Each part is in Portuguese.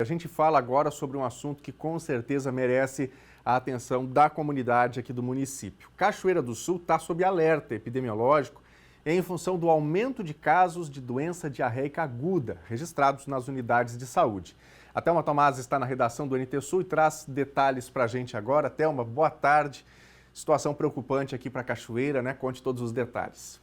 A gente fala agora sobre um assunto que com certeza merece a atenção da comunidade aqui do município. Cachoeira do Sul está sob alerta epidemiológico em função do aumento de casos de doença diarreica aguda registrados nas unidades de saúde. A Thelma Tomás está na redação do NT Sul e traz detalhes para a gente agora. Thelma, boa tarde. Situação preocupante aqui para a Cachoeira, né? Conte todos os detalhes.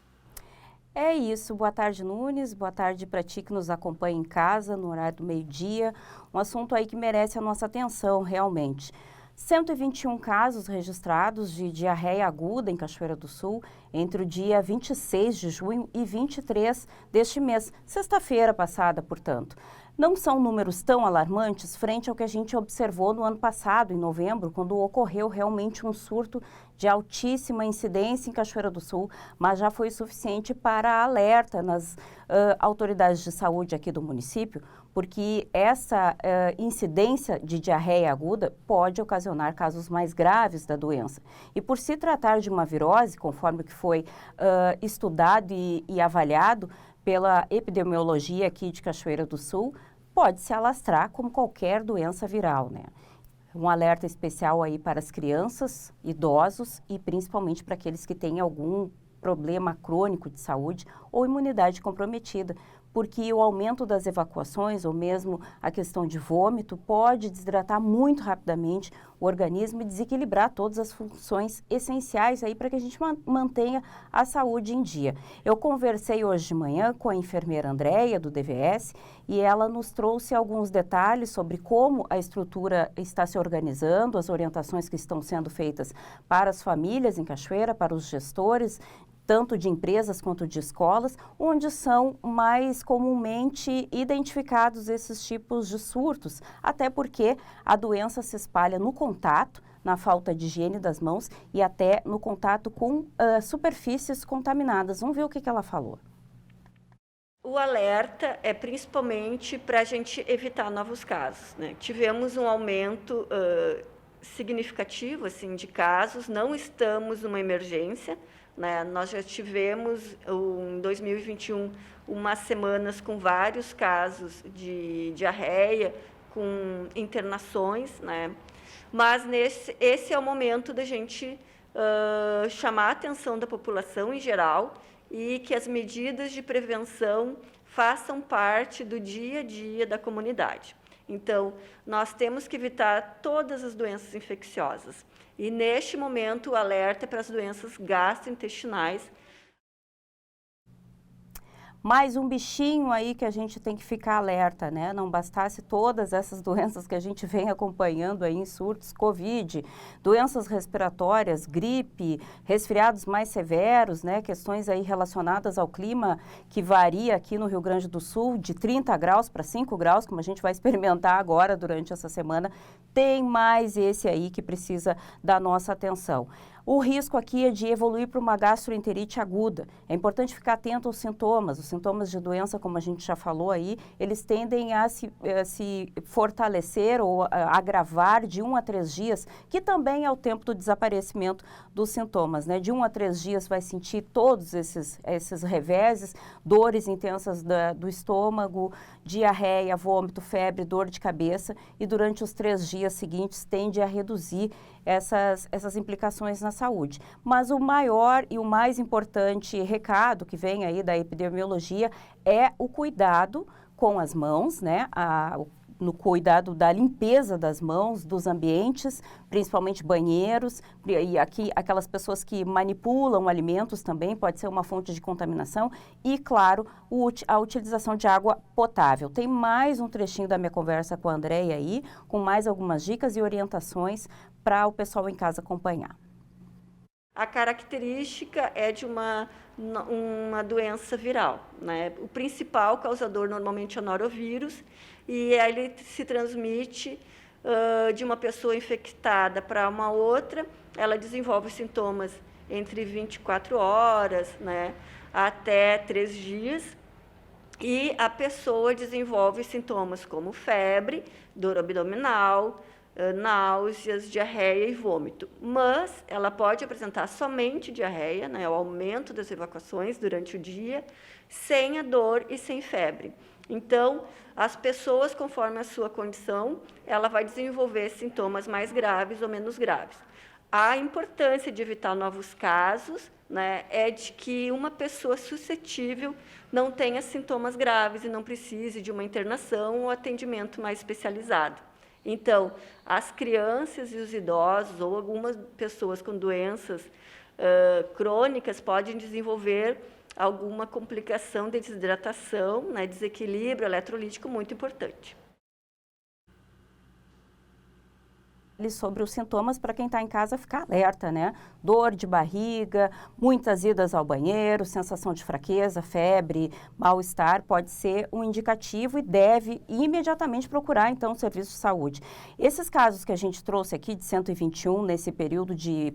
É isso, boa tarde Nunes, boa tarde para ti que nos acompanha em casa no horário do meio-dia, um assunto aí que merece a nossa atenção realmente. 121 casos registrados de diarreia aguda em Cachoeira do Sul entre o dia 26 de junho e 23 deste mês, sexta-feira passada, portanto. Não são números tão alarmantes frente ao que a gente observou no ano passado, em novembro, quando ocorreu realmente um surto de altíssima incidência em Cachoeira do Sul, mas já foi suficiente para alerta nas autoridades de saúde aqui do município, porque essa incidência de diarreia aguda pode ocasionar casos mais graves da doença. E por se tratar de uma virose, conforme o que foi estudado e avaliado pela epidemiologia aqui de Cachoeira do Sul, pode se alastrar como qualquer doença viral, né? Um alerta especial aí para as crianças, idosos e principalmente para aqueles que têm algum problema crônico de saúde ou imunidade comprometida, porque o aumento das evacuações ou mesmo a questão de vômito pode desidratar muito rapidamente o organismo e desequilibrar todas as funções essenciais aí para que a gente mantenha a saúde em dia. Eu conversei hoje de manhã com a enfermeira Andréia, do DVS, e ela nos trouxe alguns detalhes sobre como a estrutura está se organizando, as orientações que estão sendo feitas para as famílias em Cachoeira, para os gestores, tanto de empresas quanto de escolas, onde são mais comumente identificados esses tipos de surtos, até porque a doença se espalha no contato, na falta de higiene das mãos e até no contato com superfícies contaminadas. Vamos ver o que ela falou. O alerta é principalmente para a gente evitar novos casos, né? Tivemos um aumento significativo assim, de casos, não estamos numa emergência, né? Nós já tivemos, em 2021, umas semanas com vários casos de diarreia, com internações, né? Mas esse é o momento da gente chamar a atenção da população em geral e que as medidas de prevenção façam parte do dia a dia da comunidade. Então, nós temos que evitar todas as doenças infecciosas. E, neste momento, o alerta é para as doenças gastrointestinais. Mais um bichinho aí que a gente tem que ficar alerta, né? Não bastasse todas essas doenças que a gente vem acompanhando aí em surtos, Covid, doenças respiratórias, gripe, resfriados mais severos, né? Questões aí relacionadas ao clima que varia aqui no Rio Grande do Sul de 30 graus para 5 graus, como a gente vai experimentar agora durante essa semana. Tem mais esse aí que precisa da nossa atenção. O risco aqui é de evoluir para uma gastroenterite aguda. É importante ficar atento aos sintomas. Os sintomas de doença, como a gente já falou aí, eles tendem a se fortalecer ou a agravar de 1 a 3 dias, que também é o tempo do desaparecimento dos sintomas, né? De 1 a 3 dias vai sentir todos esses reveses, dores intensas do estômago, diarreia, vômito, febre, dor de cabeça, e durante os 3 dias seguintes tende a reduzir essas implicações na saúde. Mas o maior e o mais importante recado que vem aí da epidemiologia é o cuidado com as mãos, né? No cuidado da limpeza das mãos, dos ambientes, principalmente banheiros, e aqui aquelas pessoas que manipulam alimentos também pode ser uma fonte de contaminação e, claro, a utilização de água potável. Tem mais um trechinho da minha conversa com a Andréia aí, com mais algumas dicas e orientações para o pessoal em casa acompanhar. A característica é de uma doença viral, né? O principal causador normalmente é o norovírus e ele se transmite de uma pessoa infectada para uma outra. Ela desenvolve sintomas entre 24 horas, né, até 3 dias. E a pessoa desenvolve sintomas como febre, dor abdominal, náuseas, diarreia e vômito. Mas ela pode apresentar somente diarreia, né, o aumento das evacuações durante o dia, sem a dor e sem febre. Então, as pessoas, conforme a sua condição, ela vai desenvolver sintomas mais graves ou menos graves. A importância de evitar novos casos, né, é de que uma pessoa suscetível não tenha sintomas graves e não precise de uma internação ou atendimento mais especializado. Então, as crianças e os idosos ou algumas pessoas com doenças crônicas podem desenvolver alguma complicação de desidratação, né, desequilíbrio eletrolítico muito importante. Sobre os sintomas para quem está em casa ficar alerta, né? Dor de barriga, muitas idas ao banheiro, sensação de fraqueza, febre, mal-estar, pode ser um indicativo e deve imediatamente procurar, então, o serviço de saúde. Esses casos que a gente trouxe aqui de 121 nesse período de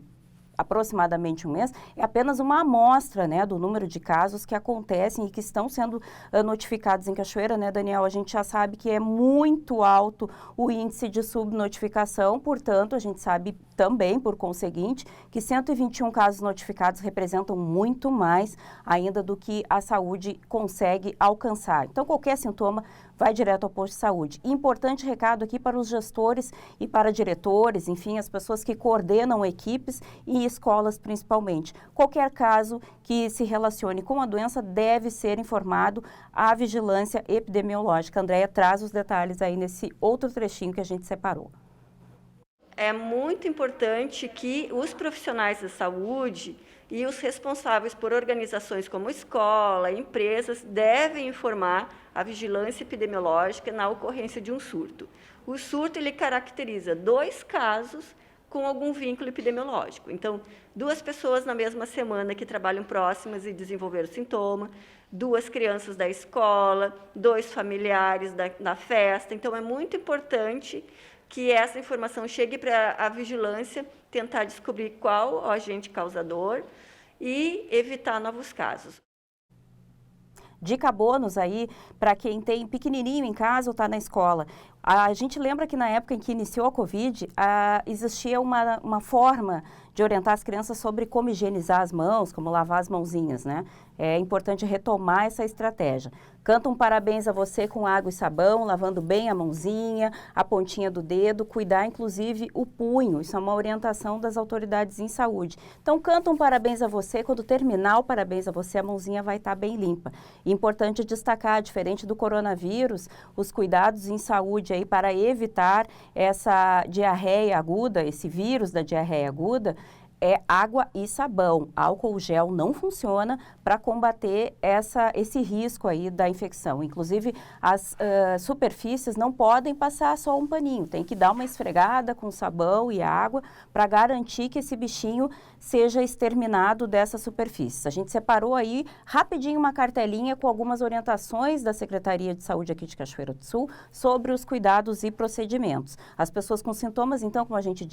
aproximadamente um mês, é apenas uma amostra, né, do número de casos que acontecem e que estão sendo notificados em Cachoeira, né, Daniel? A gente já sabe que é muito alto o índice de subnotificação, portanto, a gente sabe também, por conseguinte, que 121 casos notificados representam muito mais ainda do que a saúde consegue alcançar. Então, qualquer sintoma vai direto ao posto de saúde. Importante recado aqui para os gestores e para diretores, enfim, as pessoas que coordenam equipes e escolas principalmente. Qualquer caso que se relacione com a doença deve ser informado à vigilância epidemiológica. A Andréia traz os detalhes aí nesse outro trechinho que a gente separou. É muito importante que os profissionais da saúde e os responsáveis por organizações como escola, empresas, devem informar a vigilância epidemiológica na ocorrência de um surto. O surto, ele caracteriza 2 casos com algum vínculo epidemiológico. Então, 2 pessoas na mesma semana que trabalham próximas e desenvolveram sintoma, 2 crianças da escola, 2 familiares da festa. Então, é muito importante que essa informação chegue para a vigilância, tentar descobrir qual o agente causador e evitar novos casos. Dica bônus aí para quem tem pequenininho em casa ou está na escola. A gente lembra que na época em que iniciou a Covid, existia uma forma de orientar as crianças sobre como higienizar as mãos, como lavar as mãozinhas, né? É importante retomar essa estratégia. Canta um parabéns a você com água e sabão, lavando bem a mãozinha, a pontinha do dedo, cuidar inclusive o punho. Isso é uma orientação das autoridades em saúde. Então, canta um parabéns a você, quando terminar o parabéns a você, a mãozinha vai estar bem limpa. E importante destacar, diferente do coronavírus, os cuidados em saúde aí para evitar essa diarreia aguda, esse vírus da diarreia aguda, é água e sabão. Álcool gel não funciona para combater esse risco aí da infecção. Inclusive, as superfícies não podem passar só um paninho. Tem que dar uma esfregada com sabão e água para garantir que esse bichinho seja exterminado dessa superfície. A gente separou aí rapidinho uma cartelinha com algumas orientações da Secretaria de Saúde aqui de Cachoeira do Sul sobre os cuidados e procedimentos. As pessoas com sintomas, então, como a gente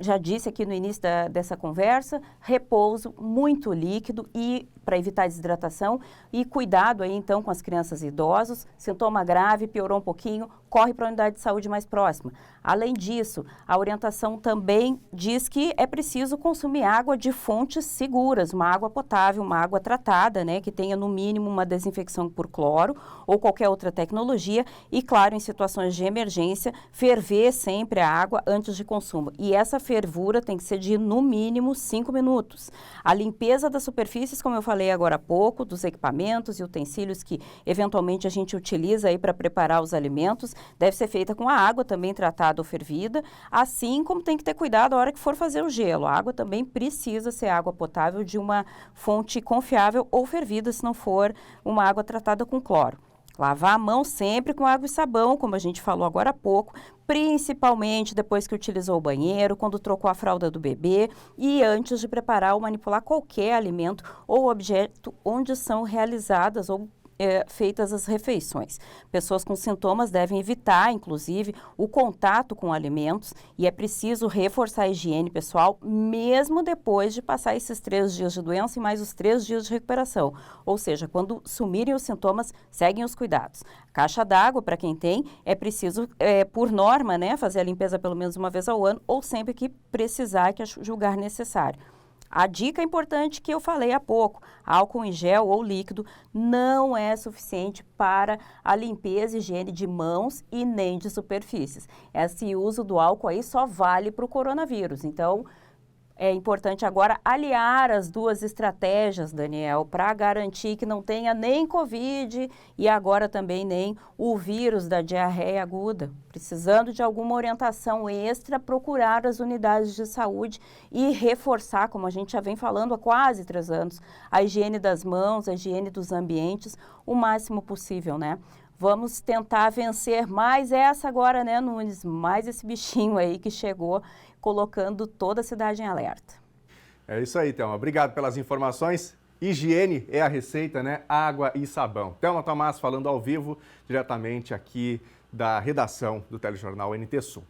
já disse aqui no início dessa conversa, repouso, muito líquido e para evitar desidratação e cuidado aí então com as crianças e idosos. Sintoma grave, piorou um pouquinho, corre para a unidade de saúde mais próxima. Além disso, a orientação também diz que é preciso consumir água de fontes seguras, uma água potável, uma água tratada, né, que tenha no mínimo uma desinfecção por cloro ou qualquer outra tecnologia e, claro, em situações de emergência, ferver sempre a água antes de consumo. E essa fervura tem que ser de, no mínimo, 5 minutos. A limpeza das superfícies, como eu falei agora há pouco, dos equipamentos e utensílios que, eventualmente, a gente utiliza aí para preparar os alimentos, deve ser feita com a água também tratada ou fervida, assim como tem que ter cuidado a hora que for fazer o gelo. A água também precisa ser água potável de uma fonte confiável ou fervida, se não for uma água tratada com cloro. Lavar a mão sempre com água e sabão, como a gente falou agora há pouco, principalmente depois que utilizou o banheiro, quando trocou a fralda do bebê e antes de preparar ou manipular qualquer alimento ou objeto onde são realizadas ou feitas as refeições. Pessoas com sintomas devem evitar, inclusive, o contato com alimentos e é preciso reforçar a higiene pessoal mesmo depois de passar esses 3 dias de doença e mais os 3 dias de recuperação. Ou seja, quando sumirem os sintomas, seguem os cuidados. Caixa d'água, para quem tem, é preciso, por norma, né, fazer a limpeza pelo menos uma vez ao ano ou sempre que precisar, que julgar necessário. A dica importante que eu falei há pouco, álcool em gel ou líquido não é suficiente para a limpeza e higiene de mãos e nem de superfícies. Esse uso do álcool aí só vale para o coronavírus. Então, é importante agora aliar as duas estratégias, Daniel, para garantir que não tenha nem Covid e agora também nem o vírus da diarreia aguda. Precisando de alguma orientação extra, procurar as unidades de saúde e reforçar, como a gente já vem falando há quase 3 anos, a higiene das mãos, a higiene dos ambientes, o máximo possível, né? Vamos tentar vencer mais essa agora, né, Nunes? Mais esse bichinho aí que chegou, colocando toda a cidade em alerta. É isso aí, Thelma. Obrigado pelas informações. Higiene é a receita, né? Água e sabão. Thelma Tomás falando ao vivo, diretamente aqui da redação do Telejornal NT Sul.